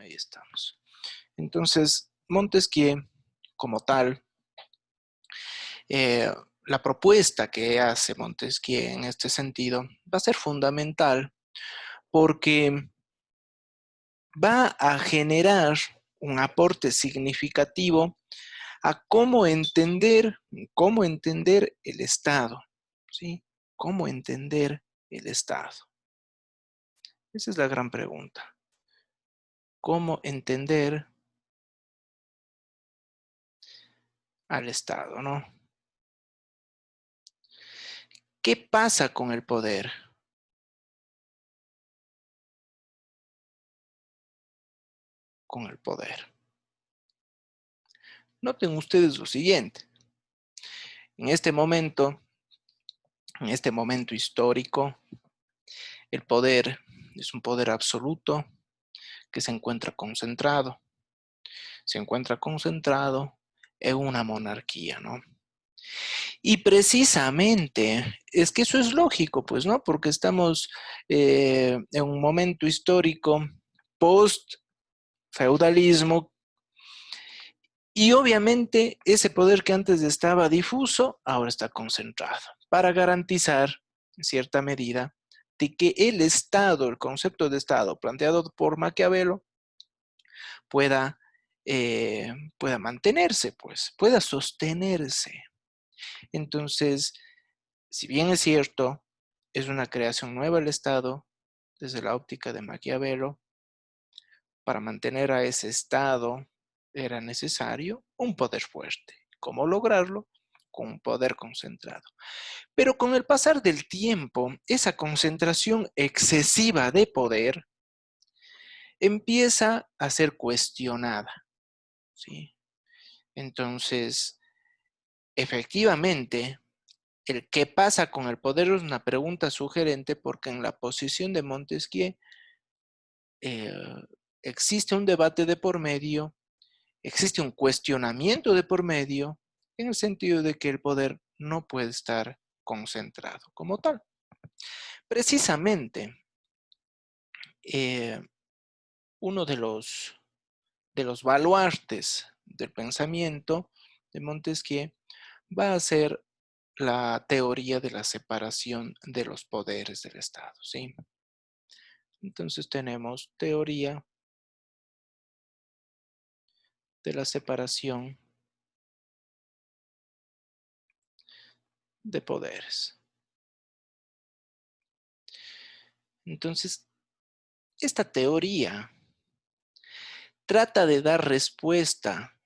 Ahí estamos. Entonces, Montesquieu, como tal, la propuesta que hace Montesquieu en este sentido va a ser fundamental porque va a generar un aporte significativo a cómo entender el Estado, ¿sí? ¿Cómo entender el Estado? Esa es la gran pregunta. ¿Cómo entender al Estado, no? ¿Qué pasa con el poder? Con el poder. Noten ustedes lo siguiente. En este momento histórico, el poder es un poder absoluto que se encuentra concentrado. Se encuentra concentrado en una monarquía, ¿no? Y precisamente, es que eso es lógico, pues, ¿no? Porque estamos en un momento histórico post-feudalismo y obviamente ese poder que antes estaba difuso, ahora está concentrado para garantizar, en cierta medida, de que el Estado, el concepto de Estado planteado por Maquiavelo, pueda, pueda mantenerse, pues, pueda sostenerse. Entonces, si bien es cierto, es una creación nueva el Estado, desde la óptica de Maquiavelo, para mantener a ese Estado era necesario un poder fuerte. ¿Cómo lograrlo? Con un poder concentrado. Pero con el pasar del tiempo, esa concentración excesiva de poder empieza a ser cuestionada, ¿sí? Entonces, efectivamente, el qué pasa con el poder es una pregunta sugerente porque en la posición de Montesquieu eh, existe un debate de por medio, existe un cuestionamiento de por medio, en el sentido de que el poder no puede estar concentrado como tal. Precisamente, eh, uno de los baluartes del pensamiento de Montesquieu va a ser la teoría de la separación de los poderes del Estado, ¿sí? Entonces tenemos teoría de la separación de poderes. Entonces, esta teoría trata de dar respuesta,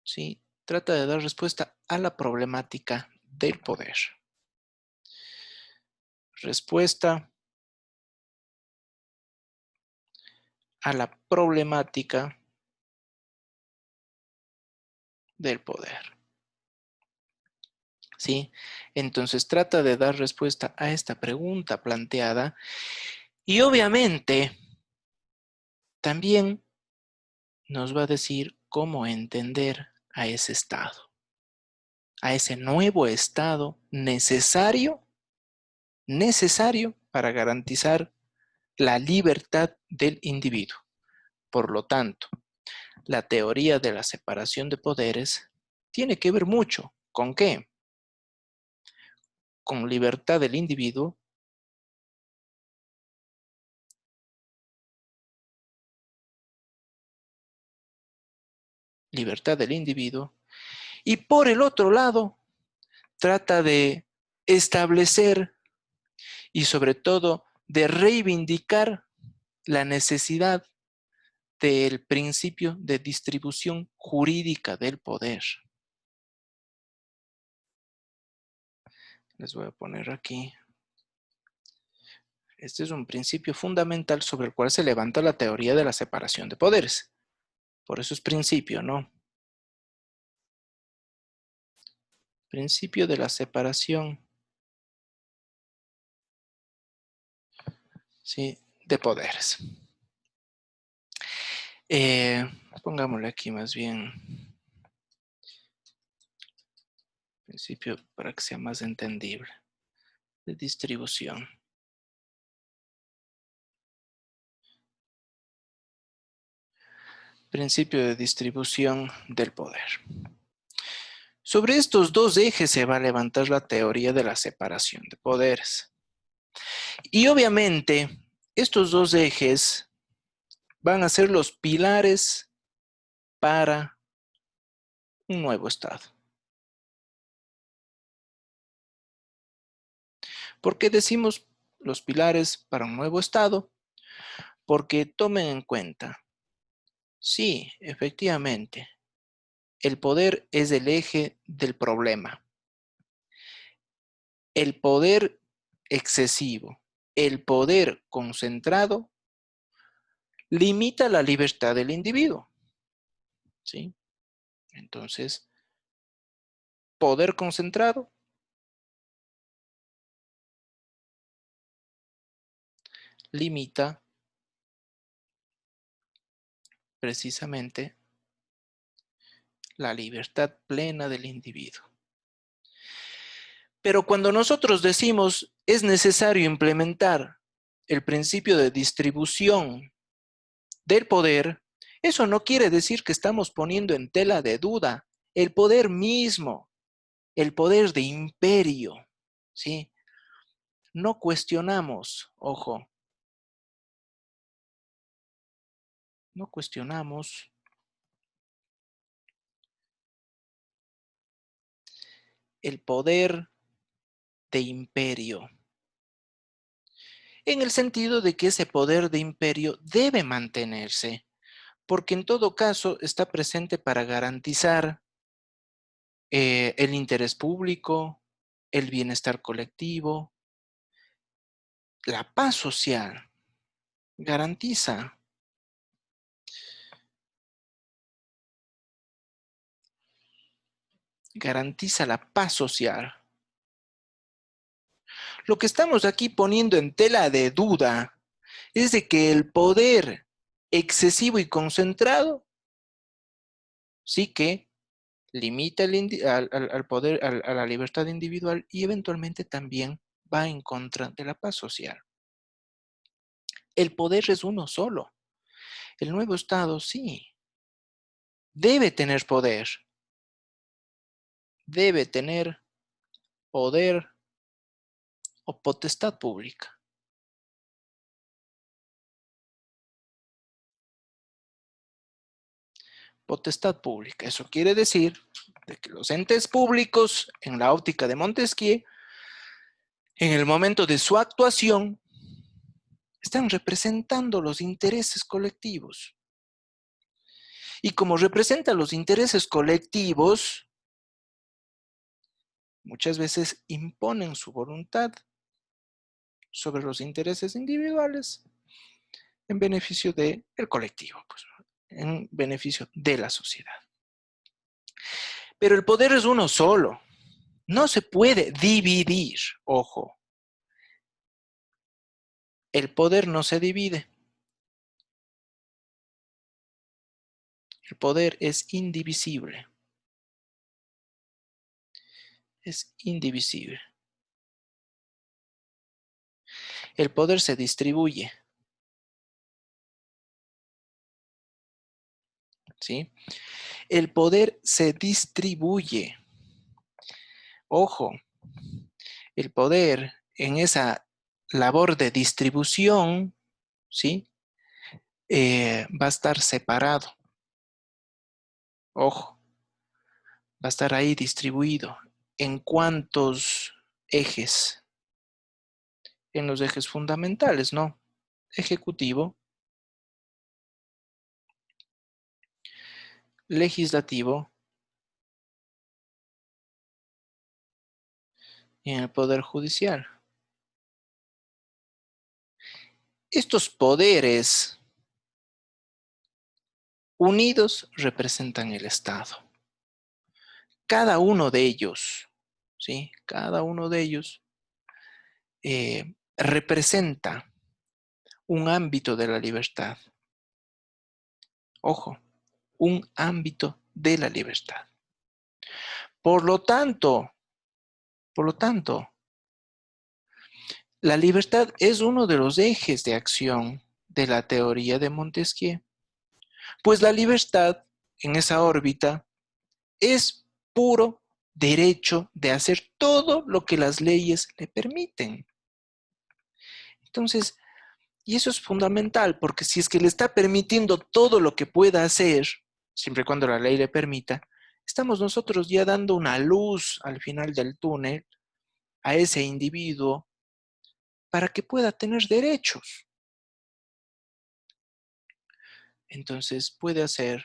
¿sí? Trata de dar respuesta a la problemática del poder. Respuesta a la problemática del poder, ¿sí? Entonces trata de dar respuesta a esta pregunta planteada y obviamente también nos va a decir cómo entender a ese Estado, a ese nuevo Estado necesario para garantizar la libertad del individuo. Por lo tanto, la teoría de la separación de poderes tiene que ver mucho ¿con qué? Con libertad del individuo, y por el otro lado, trata de establecer y sobre todo de reivindicar la necesidad del principio de distribución jurídica del poder. Les voy a poner aquí. Este es un principio fundamental sobre el cual se levanta la teoría de la separación de poderes. Por eso es principio, ¿no? Principio de la separación, ¿sí?, de poderes. Pongámosle aquí más bien principio para que sea más entendible, de distribución. Principio de distribución del poder. Sobre estos dos ejes se va a levantar la teoría de la separación de poderes. Y obviamente, estos dos ejes van a ser los pilares para un nuevo Estado. ¿Por qué decimos los pilares para un nuevo Estado? Porque tomen en cuenta, sí, efectivamente, el poder es el eje del problema. El poder excesivo, el poder concentrado, limita la libertad del individuo. ¿Sí? Entonces, poder concentrado limita precisamente la libertad plena del individuo. Pero cuando nosotros decimos es necesario implementar el principio de distribución del poder, eso no quiere decir que estamos poniendo en tela de duda el poder mismo, el poder de imperio, ¿sí? No cuestionamos, ojo, no cuestionamos el poder de imperio, en el sentido de que ese poder de imperio debe mantenerse, porque en todo caso está presente para garantizar el interés público, el bienestar colectivo, la paz social, garantiza, garantiza la paz social. Lo que estamos aquí poniendo en tela de duda es de que el poder excesivo y concentrado sí que limita al poder, a la libertad individual y eventualmente también va en contra de la paz social. El poder es uno solo. El nuevo Estado sí, debe tener poder, debe tener poder o potestad pública. Potestad pública. Eso quiere decir de que los entes públicos, en la óptica de Montesquieu, en el momento de su actuación, están representando los intereses colectivos. Y como representan los intereses colectivos, muchas veces imponen su voluntad sobre los intereses individuales en beneficio del colectivo, pues, en beneficio de la sociedad. Pero el poder es uno solo. No se puede dividir, ojo. El poder no se divide. El poder es indivisible. Es indivisible. El poder se distribuye. ¿Sí? El poder se distribuye. Ojo, el poder en esa labor de distribución, ¿sí? Va a estar separado. Ojo, va a estar ahí distribuido. ¿En cuántos ejes? En los ejes fundamentales, ¿no? Ejecutivo, legislativo y en el poder judicial. Estos poderes unidos representan el Estado. Cada uno de ellos, ¿sí? Cada uno de ellos representa un ámbito de la libertad. Ojo, un ámbito de la libertad. Por lo tanto, la libertad es uno de los ejes de acción de la teoría de Montesquieu. Pues la libertad en esa órbita es puro derecho de hacer todo lo que las leyes le permiten. Entonces, y eso es fundamental, porque si es que le está permitiendo todo lo que pueda hacer, siempre y cuando la ley le permita, estamos nosotros ya dando una luz al final del túnel a ese individuo para que pueda tener derechos. Entonces puede hacer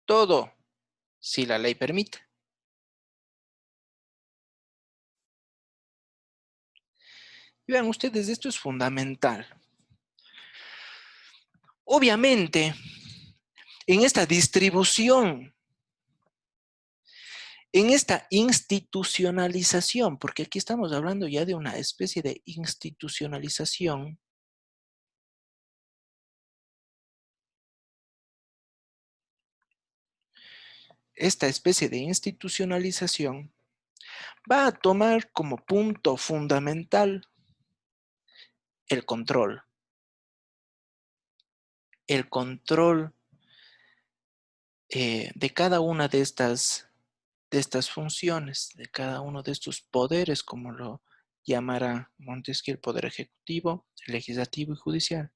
todo si la ley permite. Y vean ustedes, esto es fundamental. Obviamente, en esta distribución, en esta institucionalización, porque aquí estamos hablando ya de una especie de institucionalización, esta especie de institucionalización va a tomar como punto fundamental el control. El control de cada una de estas funciones, de cada uno de estos poderes, como lo llamará Montesquieu, el poder ejecutivo, legislativo y judicial.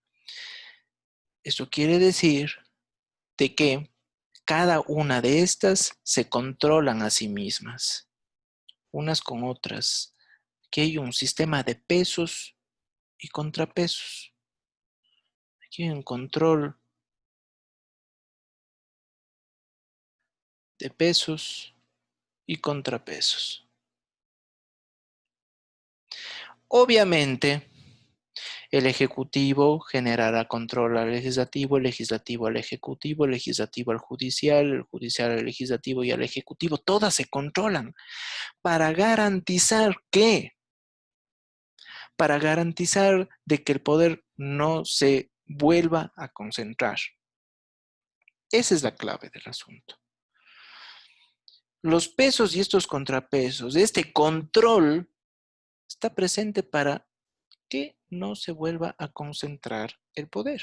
Esto quiere decir de que cada una de estas se controlan a sí mismas, unas con otras, que hay un sistema de pesos y contrapesos. Aquí hay un control de pesos y contrapesos. Obviamente, el Ejecutivo generará control al Legislativo, el Legislativo al Ejecutivo, el Legislativo al Judicial, el Judicial al Legislativo y al Ejecutivo. Todas se controlan para garantizar que, para garantizar de que el poder no se vuelva a concentrar. Esa es la clave del asunto. Los pesos y estos contrapesos, este control está presente para que no se vuelva a concentrar el poder.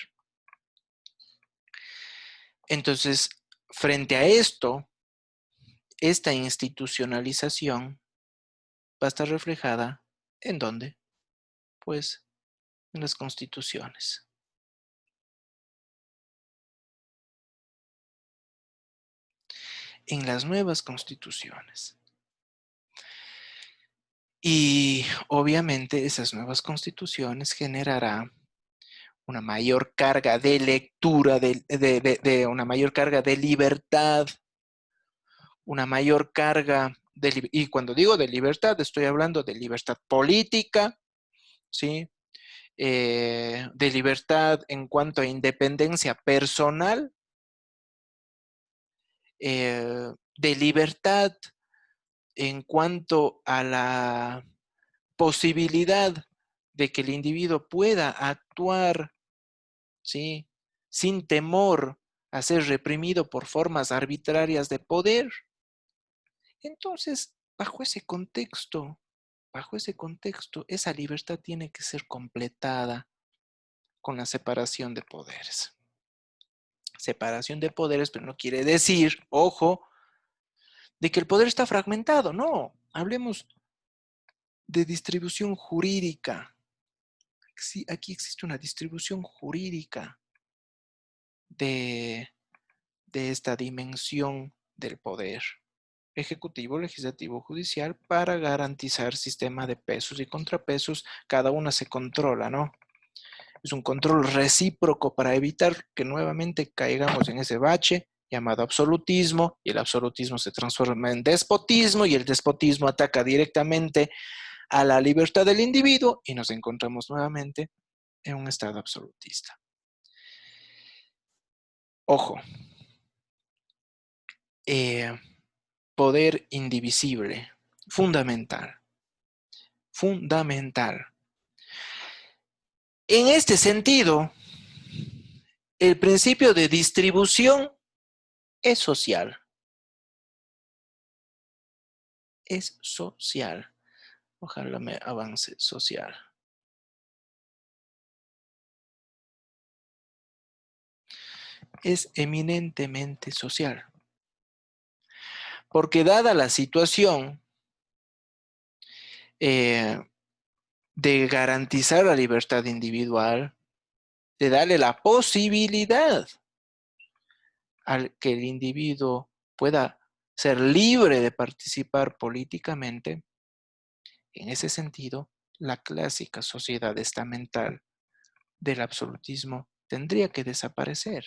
Entonces, frente a esto, esta institucionalización va a estar reflejada ¿en dónde? Pues en las constituciones. En las nuevas constituciones. Y obviamente esas nuevas constituciones generarán una mayor carga de lectura, una mayor carga de libertad, una mayor carga de, y cuando digo de libertad, estoy hablando de libertad política, ¿sí? De libertad en cuanto a independencia personal, de libertad en cuanto a la posibilidad de que el individuo pueda actuar, ¿sí?, sin temor a ser reprimido por formas arbitrarias de poder. Entonces, bajo ese contexto, esa libertad tiene que ser completada con la separación de poderes. Separación de poderes, pero no quiere decir, ojo, de que el poder está fragmentado. No, hablemos de distribución jurídica. Aquí existe una distribución jurídica de, de esta dimensión del poder ejecutivo, legislativo, judicial, para garantizar sistema de pesos y contrapesos. Cada una se controla, ¿no? Es un control recíproco para evitar que nuevamente caigamos en ese bache llamado absolutismo, y el absolutismo se transforma en despotismo, y el despotismo ataca directamente a la libertad del individuo, y nos encontramos nuevamente en un estado absolutista. Ojo, poder indivisible, fundamental, fundamental. En este sentido, el principio de distribución es social. Es social. Ojalá me avance social. es eminentemente social. Porque dada la situación de garantizar la libertad individual, de darle la posibilidad al que el individuo pueda ser libre de participar políticamente, en ese sentido, la clásica sociedad estamental del absolutismo tendría que desaparecer.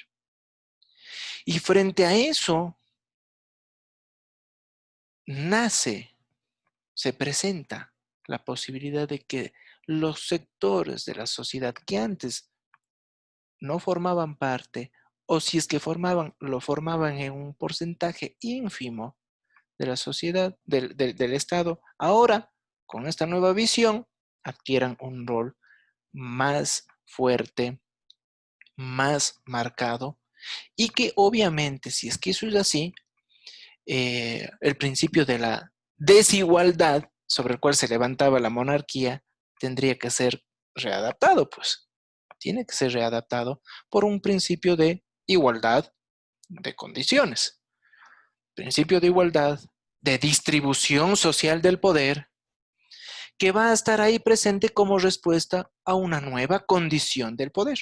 Y frente a eso, nace, se presenta la posibilidad de que los sectores de la sociedad que antes no formaban parte, o si es que formaban, lo formaban en un porcentaje ínfimo de la sociedad, del Estado, ahora, con esta nueva visión, adquieran un rol más fuerte, más marcado, y que obviamente, si es que eso es así, el principio de la desigualdad sobre el cual se levantaba la monarquía tendría que ser readaptado, pues. Tiene que ser readaptado por un principio de igualdad de condiciones, principio de igualdad, de distribución social del poder, que va a estar ahí presente como respuesta a una nueva condición del poder.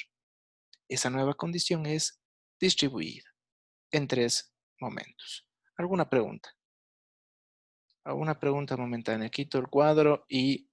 Esa nueva condición es distribuida en tres momentos. ¿Alguna pregunta? ¿Alguna pregunta momentánea? Quito el cuadro y